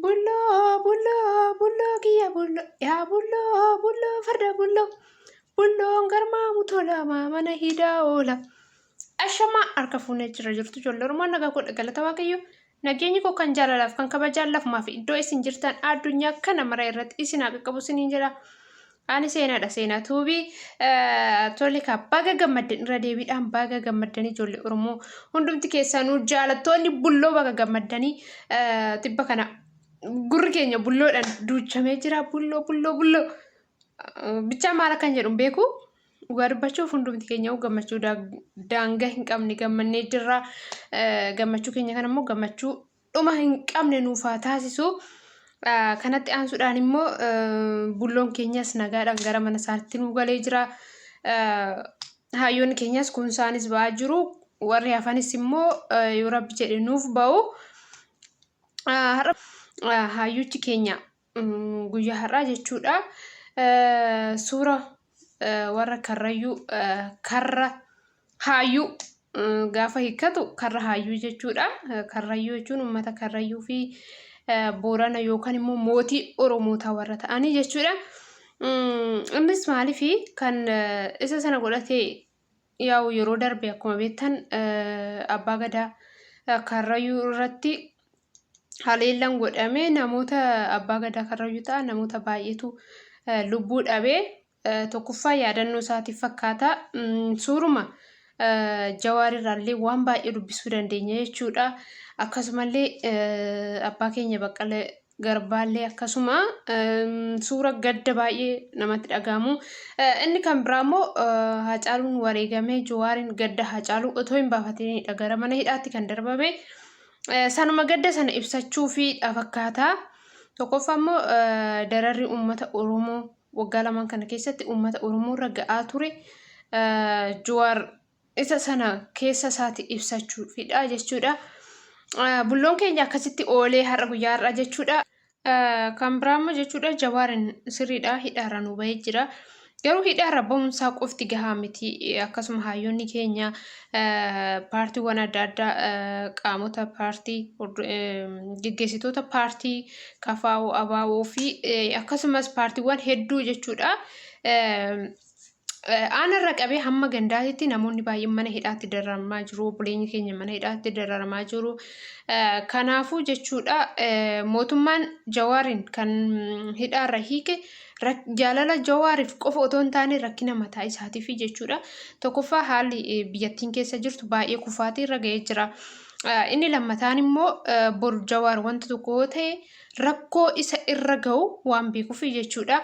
Bullo, bullo, bullo kiyya bullo, yaa bullo, bullo farda bullo, bulloon garmaa mutola mana hidhaa oola. Ashama harka fuunee jirtu ijoollee Oromoo nagaa godha galata Waaqayyo. Nageenyi koo kan jaalalaaf kan kabajaalaaf maafi iddoo isin jirtan addunyaa kana mara irratti isin haa qaqqabu isiniin jedha. Ani seenaadha seenaa tuubii tole ka baga gammaddan irra deebiidhaan baga gammaddanii ijoollee Oromoo hundumti keessanuu jaalattoonni bulloo baga gammaddanii tibba kana gurri keenya bulloodhaan duuchamee jira bulloo bichaa maal akkan jedhu beeku dhugaa dubbachuuf hundumti keenya gammachuu daangaa hin qabne gammannee jirra gammachuu keenya kana immoo gammachuu dhuma hin qabne nuuf haa taasisu. Kanatti aansuudhaan immoo bulloon keenyas nagaadhaan gara mana isaatti nu galee jira. Hayyoonni keenyas kun isaanis ba'aa jiru. Warri hafanis immoo yoo Rabbi jedhe nuuf ba'u. Hayyuuchi keenya guyyaa har'aa jechuudha. Suura warra karrayyuu karra hayyuu gaafa hiikkatu karra hayyuu jechuudha. Karrayyuu jechuun uummata karrayyuu fi Boorana yookaan immoo mootii Oromoota warra ta'anii jechuudha. Innis maaliifi kan isa sana godhatee yaa'u yeroo darbe akkuma beektan abbaa gadaa karrayyuu irratti haleellaan godhamee namoota abbaa gadaa karrayyuu ta'an namoota baay'eetu lubbuu dhabee tokkoffaa yaadannoo isaatiif fakkaata. Suuruma Jawaarirraallee waan baay'ee dubbisuu dandeenya jechuudha. Akkasumallee abbaa keenya Baqqalee Garbaallee akkasuma suura gadda baay'ee namatti dhagahamu. Inni kan biraa immoo Hacaaluun wareegamee Jawaariin gadda Hacaaluu otoo hin baafatinidha gara mana hidhaatti kan darbame. Sanuma gadda sana ibsachuu fi fakkaata. Tokkoffaa immoo dararri uummata Oromoo waggaa lamaan kana keessatti uummata Oromoo irra ga'aa ture. Jawaar isa sana keessa isaati ibsachuufidha jechuudha. Bulloon keenya akkasitti oolee har'a guyyaa har'aa jechuudha. Kan biraa immoo jechuudha Jawaariin sirriidha hidhaarra nu bahee jira. Garuu hidhaarra ba'umsaa qofti gahaa miti. Akkasuma hayyoonni keenya paartiiwwan adda addaa qaamota paartii geggeessitoota paartii KFO, ABO fi akkasumas paartiiwwan hedduu jechuudha. Aanarra qabee hamma gandaatitti namoonni baay'een mana hidhaatti dararamaa jiru. Obboleenyi keenya mana hidhaatti dararamaa jiru. Kanaafuu jechuudha mootummaan Jawaariin kan hidhaarra hiike jaalala Jawaariif qofa otoo hin taane rakkina mataa isaatiif jechuudha. Tokkoffaa haalli biyyattiin keessa jirtu baay'ee kufaatii irra ga'ee jira. Inni lammataan immoo bor Jawaar wanta tokko yoo ta'e rakkoo isa irra ga'u waan beekuuf jechuudha.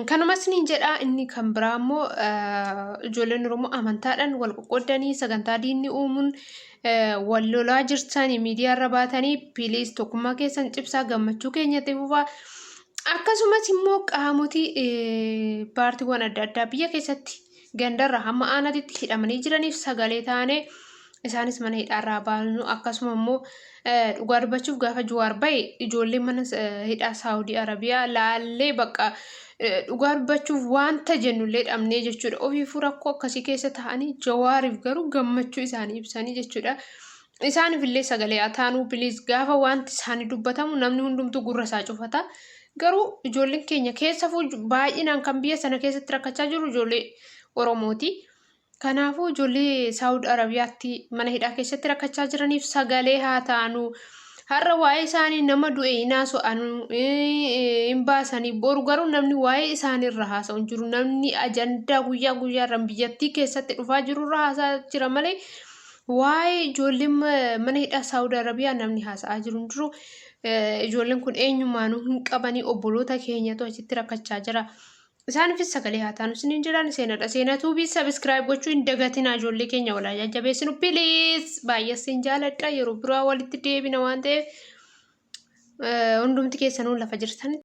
Kanumas niin jedha inni kan biraa immoo ijoolleen Oromoo amantaadhaan wal qoqqoodanii sagantaa diinni uumuun wal lolaa jirtan miidiyaarra baatanii piiliis tokkummaa keessan cibsaa gammachuu keenyatti fufaa. Akkasumas immoo qaamotii paartiiwwan adda addaa biyya keessatti gandarra hamma aanaatti hidhamanii jiraniif sagalee taane isaanis mana hidhaarraa baanu. Akkasuma immoo dhugaa dubbachuuf gaafa Jawaar bahe ijoollee mana hidhaa Saawudii Arabiyaa laallee bakka dhugaa dubbachuuf wanta jennullee dhabnee jechuudha. Ofiifuu rakkoo akkasii keessa ta'anii Jawaariif garuu gammachuu isaanii ibsanii jechuudha. Isaaniifillee sagalee ataanuu biliis gaafa wanti isaanii dubbatamu namni hundumtuu gurra isaa cufata. Garuu ijoolleen keenya keessa baay'inaan kan biyya sana keessatti rakkachaa jiru ijoollee Oromooti. Kanaafuu ijoollee Saawudii Arabiyaatti mana hidhaa keessatti rakkachaa jiraniif sagalee haa taanu. Har'a waa'ee isaanii nama du'e hinaaso'anu hin baasanii boru garuu namni waa'ee isaaniirra haasa'u hin jiru. Namni ajandaa guyyaa guyyaarraan biyyattii keessatti dhufaa jirurra haasa'aa jira malee waa'ee ijoolleen mana hidhaa Saawudii Arabiyaa namni haasa'aa jiru hin jiru. Ijoolleen kun eenyumaanuu hin qabanii obboloota keenyatu achitti rakkachaa jira. Isaaniifis sagalee haa taanu isiniin jedhaan seenadha. Seenaa tuubii sabiskiraayib gochuu hin dagatinaa ijoollee keenya walaa jajjabeessinu piliis baay'ee siin jaaladha. Yeroo biraa walitti deebina waan ta'eef hundumti keessanuu lafa jirtan.